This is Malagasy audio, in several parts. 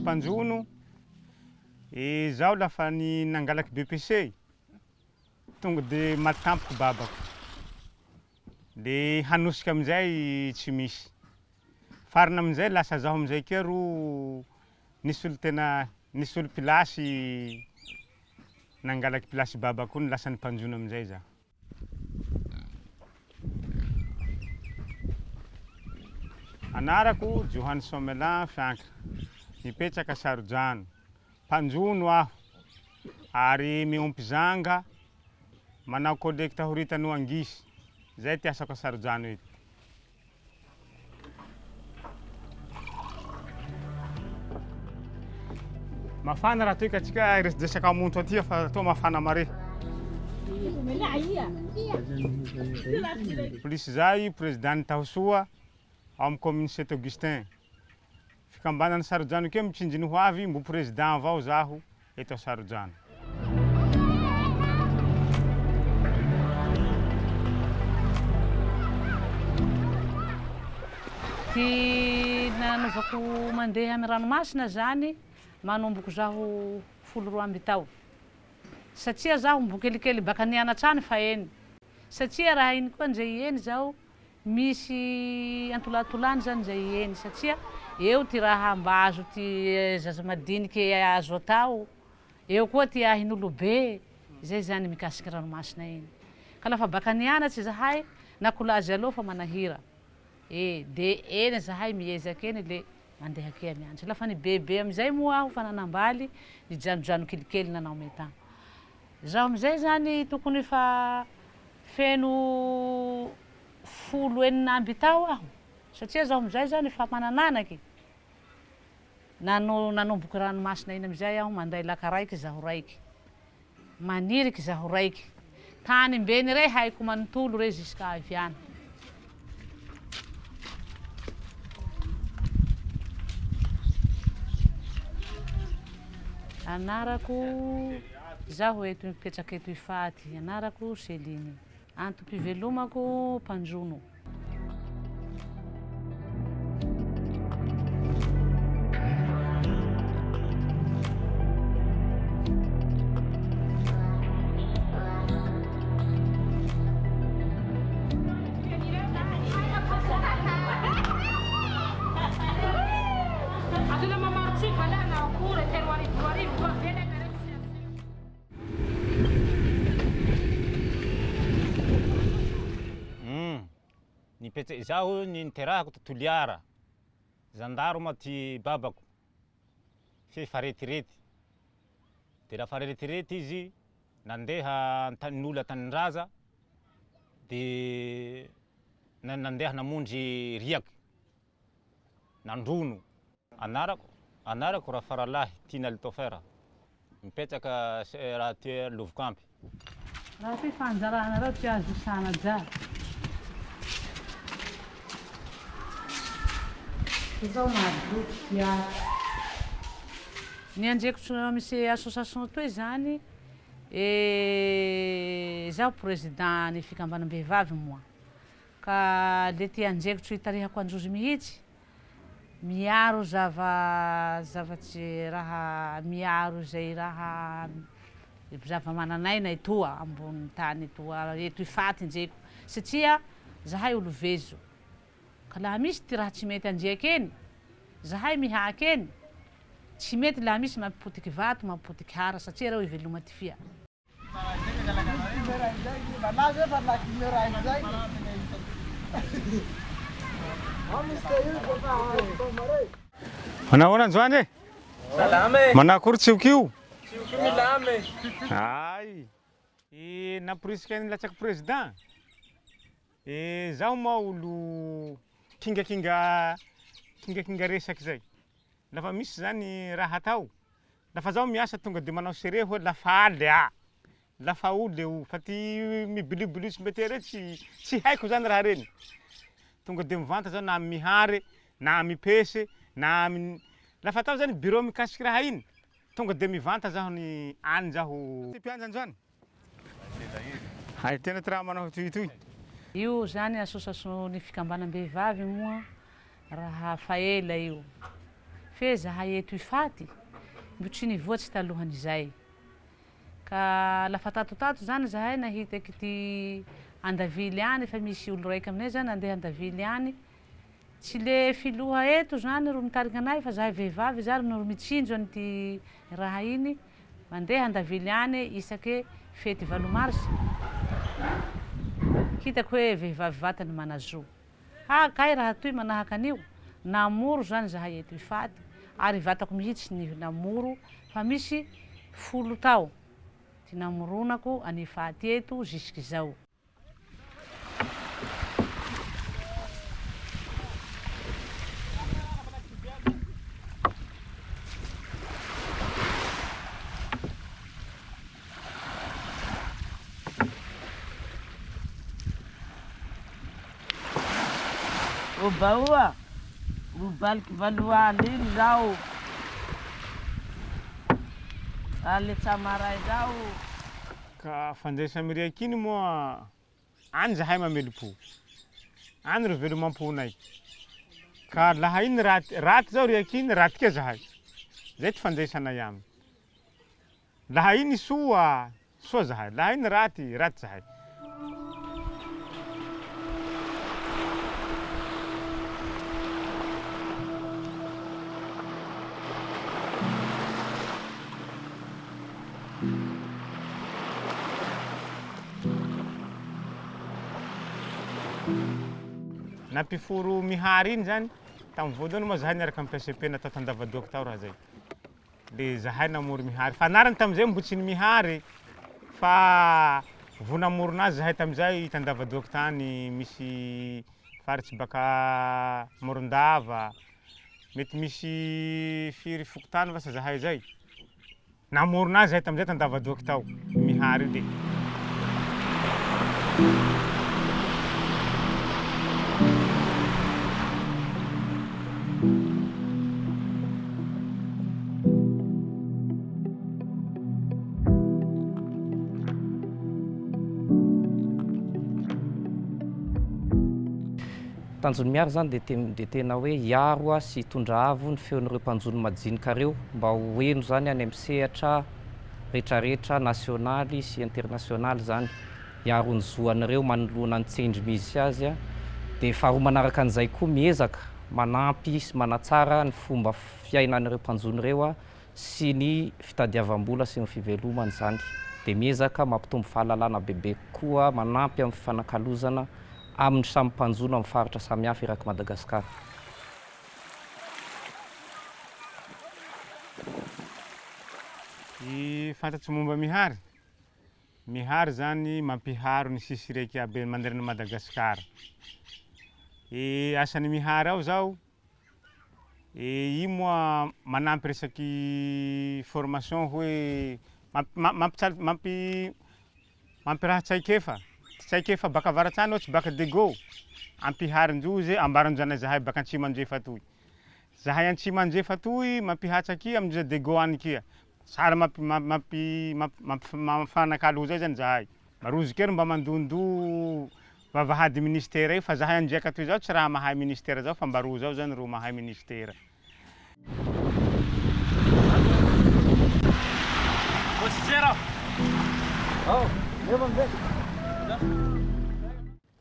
mpanjono. Zaho lafa ny nangalaky BPC tonga de matampoky babako. De hanosika amizay tsy misy. Farany amizay lasa zaho amizay kea ro nisy olo pilasy nangalaky pilasy babako iny lasa mpanjono amizay zaho. Anarako Johany Somelin Fiankra, mipetraka Sarodjano. Mpanjono aho, ary miompy zanga, manao collecte horitany angisy. Zay ty asako Sarodjano eto. Mafana raha toy ka tsika resadresaka amonto aty fa toa mafana mare. Polisy zay président Tahosoa ao amin'ny commune Saint Augustin. Fikambanany Sarodjano keo mitsinjiny ho avy mbo président avao zaho eto Sarodjano. Ty nanaovako mandeha amin'ny ranomasina zany manomboko zaho 12 amby tao. Satria zaho mbo kelikely baka nianatra any fa eny. Satria raha iny koa nzay eny zao misy antolatolany zany zay eny satria eo ty raha mba azo ty zaza madiniky azo atao. Eo koa ty ahin'olobe. Zay zany mikasiky ranomasina eny. Ka lafa baka nianatsy zahay nakolazy aloha fa manahira. De eny zahay miezaky eny le mandeha kea mianatra. Lafa ny bebe amizay moa aho fa nanambaly ny janojano kelikely nanao metagna. Zaho amizay zany tokony fa feno 14 amby tao aho. Satria zaho amizay zany fa manananaky. Nanomboky ranomasina iny amizay aho manday laka raiky zaho raiky. Maniriky zaho raiky. Tany mbeny re haiko manontolo re jusqu'à aviany. Anarako zaho eto mipetraky eto Ifaty. Anarako Seliny. Antom-pivelomako Mpanjono. Zaho niterahako to Toliara. Zandarma ty babako. Fa retirety. De lafa retirety izy nandeha n'olo Tanindraza de nandeha namonjy riaky. Nandrono. Anarako Rafaralahy Tina Litofera. Mipetraka raha ty Lovokampy. Raha ty fanjarana reo ty azo sanaja. Ny anjeko misy association toy zany zaho président ny fikambanam-behivavy moa. Ka le ty anjekotro hitarihako androzy mihitsy miaro zavatsy raha miaro zay raha zava-mananaina etoa ambony tany etoa eto Ifaty njeko satria zahay olo vezo. Ka laha misy ty raha tsy mety andriaky eny, zahay mihaky eny, tsy mety laha misy mampipotiky vato, mampipotiky hara satria reo iveloma ty fia. Manao Anjoany e? Salame. Manakory tsiokio? Tsiokio milame. Ay. Naporisika ny latsaky président. Zaho moa olo kingakinga resaky zay. Lafa misy zany raha atao. Lafa zaho miasa tonga de manao sere hoe lafa aly lafa ole io fa ty mibilibilisy mbetere tsy haiko zany raha reny. Tonga de mivanta zao na mihare, na mipese, lafa atao zany bureau mikasiky raha iny. Tonga de mivanta zaho ny any zaho. Ty pianja Anjoany. Hay tena ty raha manao toy. Io zany association ny fikambanam-behivavy moa raha faela io. fe zahay eto hifaty mbo tsy nivoatsy talohan'izay. Ka lafa tatotato zany zahay nahitaky ty Andavily any, fa misy olo raiky aminay zany andeha Andavily any. Tsy le filoha eto zany ro mitarika anay fa zahay vehivavy zany no mitsinjo an'ity raha iny. Mandeha Andavily any isake fety 8 marsy. Hitako hoe vehivavy vatany manazo. Kay raha toy manahaka an'io. Namoro zany zahay eto hifaty ary vatako mihitsy ny namoro fa misy 10 tao. Ty namoronako any hifaty eto jusky zao. Obaoa, rubaliky valualy iny zao. Ale tsamaray zao. Ka fandraisa miriaky iny moa any zahay mamelom-po. Any ro velomam-ponay. Ka laha iny raty zao riaky iny raty ke zahay. Zay ty fandraisanay aminy. Laha iny soa zahay. Laha iny raty zahay. Nampiforo mihary iny zany, tamin'ny voalohany moa zahay niaraka mampiasa pena tao Tandavadoaka tao raha zay. Le zahay namory mihary. Fa anarany tam'izay mbo tsy mihary fa vo namoronazy zahay tam'izay Tandavadoaka tany misy faritsy baka Morondava, mety misy firy Fokotany vasa zahay zay. Namoronazy zahay tam'izay Tandavadoaka tao, mihary le. Tanjony miary zany de tena hoe hiaro sy hitondra avo ny feon'ireo mpanjony majinika reo mba hoeno zany any amin'ny sehatra rehetrarehetra nasionaly sy internasionaly zany, hiaro ny zoan'ireo manoloana ny tsendry misy azy a. De faharoa manaraka an'izay koa miezaka manampy sy manatsara ny fomba fiainan'ireo mpanjony reo a sy ny fitadiavam-bola sy ny fivelomany zany. De miezaka mampitombo fahalalana bebe koa, manampy amin'ny fifanakalozana amin'ny samy mpanjono amin'ny faritra samihafa eraky Madagasikara. Fantatry momba mihary. Mihary zany mampiharo ny sisy raiky aby manderan'i Madagasikara. Asan'ny mihary ao zao, i moa manampy resaky formation hoe mampiraha tsaikefa baka avaratrany ohatsy baka Dego, ampiharin-drozy ambaran-janay zahay baka Antsimandrefa toy. Zahay Antsimandrefa toy mampihatsaky amindrozy Dego any kia. Sara mampifanakaloza zany zahay. Rozy kely mba mandondo vavahady ministera io fa zahay andriaka toy zao tsy raha mahay ministera zao fa mba rozy zao zany ro mahay ministera.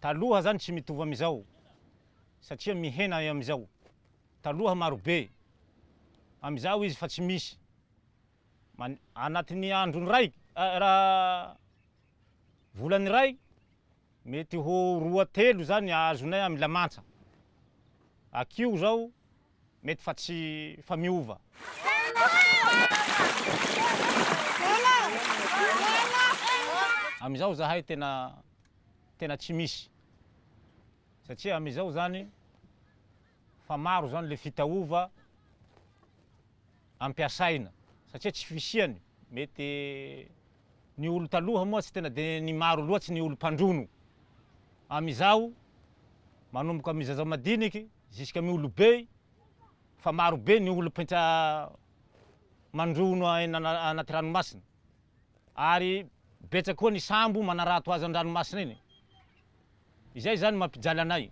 Taloha zany tsy mitovy amizao satria mihena amizao. Taloha marobe. Amizao izy fa tsy misy. Anatin'ny androny ray, raha volany ray, mety ho 2-3 zany azonay amin'ny Lamantsa. Akio zao mety fa tsy fa miova. Amizao zahay tena tsy misy. Satria amizao zany fa maro zany le fitaova ampiasaina. Satria tsy fisiany, mety ny olo taloha moa tsy tena de ny maro loatsy ny olo mpandrono. Amizao manomboka amy zaza madiniky jusqu'à amy olo be, fa maro be ny olo pentra mandrono anaty ranomasina. Ary betsaky koa ny sambo manarato azy an-dranomasina iny. Izay zany mampijaly anay.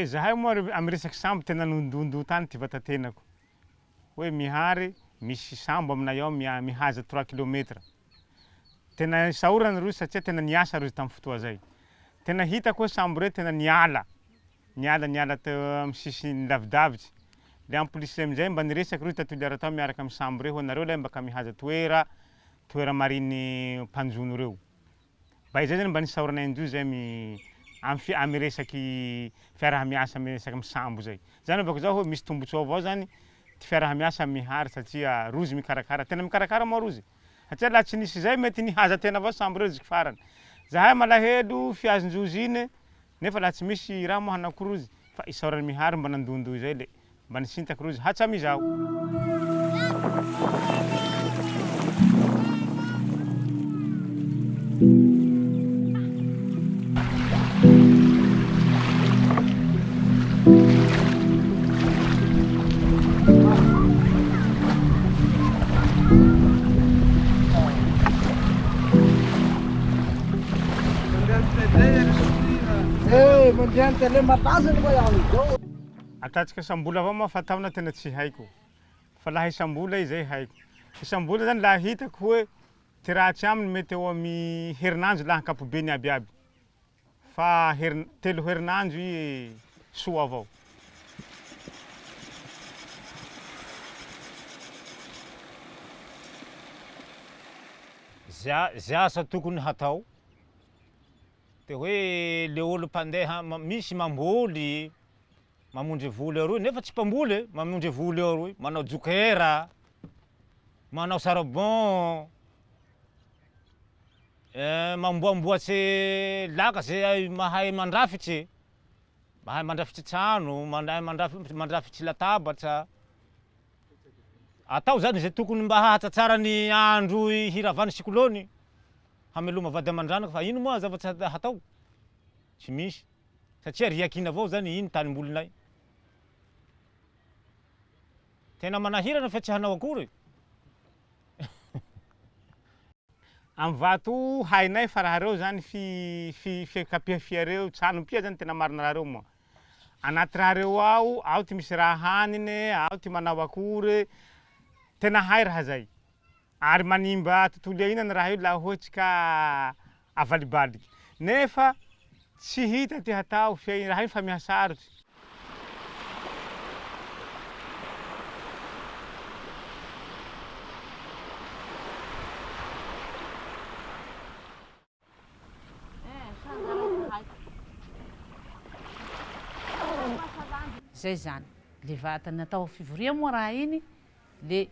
Zahay moa amy resaky sambo tena nondondondo tany ty vatatenako. Hoe mihary misy sambo aminay ao mihaza 3 kilometra. Tena sahorana rozy satria tena niasa rozy tamin'ny fotoa zay. Tena hitako hoe sambo reo tena niala teo amy sisiny lavidavitsy. Le en plus amizay mba niresaky rozy tatoliara tao miaraka amy sambo reo hoe nareo lay mbaka mihaza toera mariny mpanjono reo. Mba izay zany mba nisahoranay indrozy zay amy resaky fiarahamiasa amy resaky amy sambo zay. Zany avako zao hoe misy tombotsoa avao zany ty fiarahamiasa amy mihary satria rozy mikarakara, tena mikarakara moa rozy. Satria laha tsy nisy zay mety nihaza tena avao sambo reo ziky farany. Zahay malahelo fiazon-drozy iny nefa laha tsy misy raha moa hanako rozy fa isaorany mihary mba nandondoy zay le mba nisintako rozy hatramizao. Atatsika sambola avao moa fa ataona tena tsy haiko. Fa laha isambola izay haiko. Isambola zany laha hitako hoe ty ratsy aminy mety eo amy herinandro laha ankapobeny abiaby. Fa 3 herinandro i soa avao. Zay asa tokony hatao. Te hoe le olo mpandeha misy mamboly, mamondry voly aroy, nefa tsy mpamboly, mamondry voly aroy, manao jokera, manao sarabon, mamboamboatsy laka zay mahay mandrafitsy trano, mahay mandrafitsy latabatra. Atao zany zay tokony mba hahatsatsara ny andro hiravany siklôny, hameloma vady aman-drano fa ino moa zavatsy hatao? Tsy misy. Satria riakina avao zany iny tanimbolinay. Tena manahirana fa tsy hanao akory. Amy vato hainay fa raha reo zany fikapiafia reo, trano-pia zany tena marina raha reo moa. Anaty raha reo ao ty misy raha haniny, ao ty manao akory, tena hay raha zay. Ary manimba tontolo iainana raha io laha ohatsy ka avalibaliky. Nefa tsy hita ty hatao raha io fa mihasarotsy. Zay zany, le vatany atao fivoria moa raha iny, le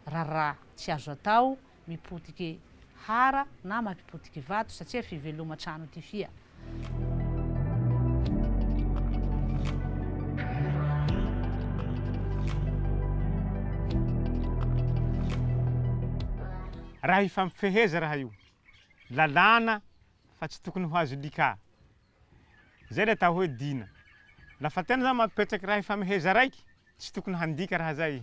rarà tsy azo atao mipotiky hara na mampipotiky vato satria fiveloma trano ty fia. Raha ifampifeheza raha io, lalàna fa tsy tokony ho azo likà. Zay le atao hoe dina. Lafa tena zany mampipetraky raha ifamiheza raiky, tsy tokony handika raha zay.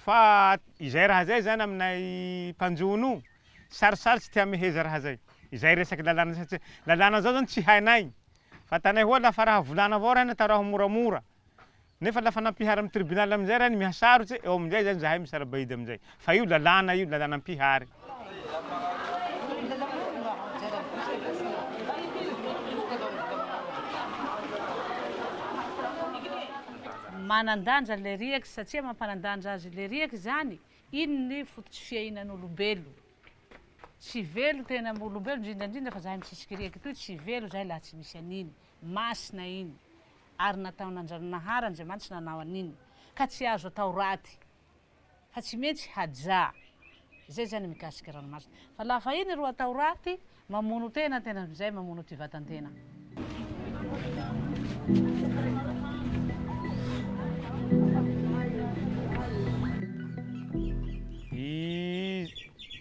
Fa izay raha zay zany aminay mpanjono io, sarosarotsy tia miheza raha zay. Izay resaky lalàna satria lalàna zao zany tsy hainay. Fatanay hoe lafa raha volana avao raha atao raha moramora. Nefa lafa nampihary amy tribunal amizay raha mihasarotsy, eo amizay zany zahay misarabaidy amizay. Fa io lalàna-mpihary. Manandanja le riaky satria mampanandanja azy le riaky zany, iny ny fototsy fiainan'olombelo. Tsy velo tena olombelo indrindrandrindra fa zahay mitsisiky riaky toy tsy velo zahay laha tsy misy an'iny. Masina iny. Ary natao nandranonahary Andriamanitra nanao an'iny. Ka tsy azo atao raty. Fa tsy maintsy hajà. Zay zany mikasiky ranomasina. Fa lafa iny ro atao raty, mamono tena amizay mamono ty vatantena.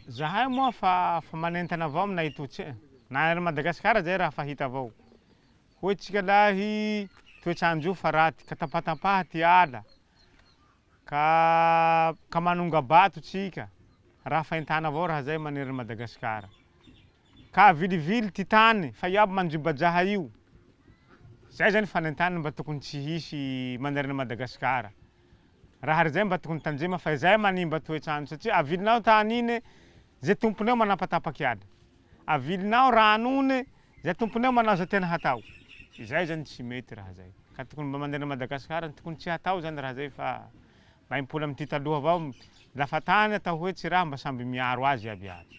Zahay moa fa manentana avao aminay totsy. Na ary Madagasikara zay raha fahita avao. Hoatsika lahy toetrandro io fa raty, ka tapatapaha ty ala, ka manonga bato tsika. raha fahintana avao raha zay maneran'i Madagasikara. Ka vilivily ty tany fa iaby manjobajaha io. Zay zany fanentana mba tokony tsy hisy maneran'i Madagasikara. Raha ry zay mba tokony tanjema fa zay manimba toetrandro satria avilinao tany iny zay tomponao manapatapaky azy. Avilinao rano iny zay tomponao manao zay tena hatao. Izay zany tsy mety raha zay. Ka tokony mba maneran'i Madagasikara tokony tsy hatao zany raha zay fa mba impoly amty taloha avao lafa tany atao hoe tsy raha mba samby miaro azy iabiaby.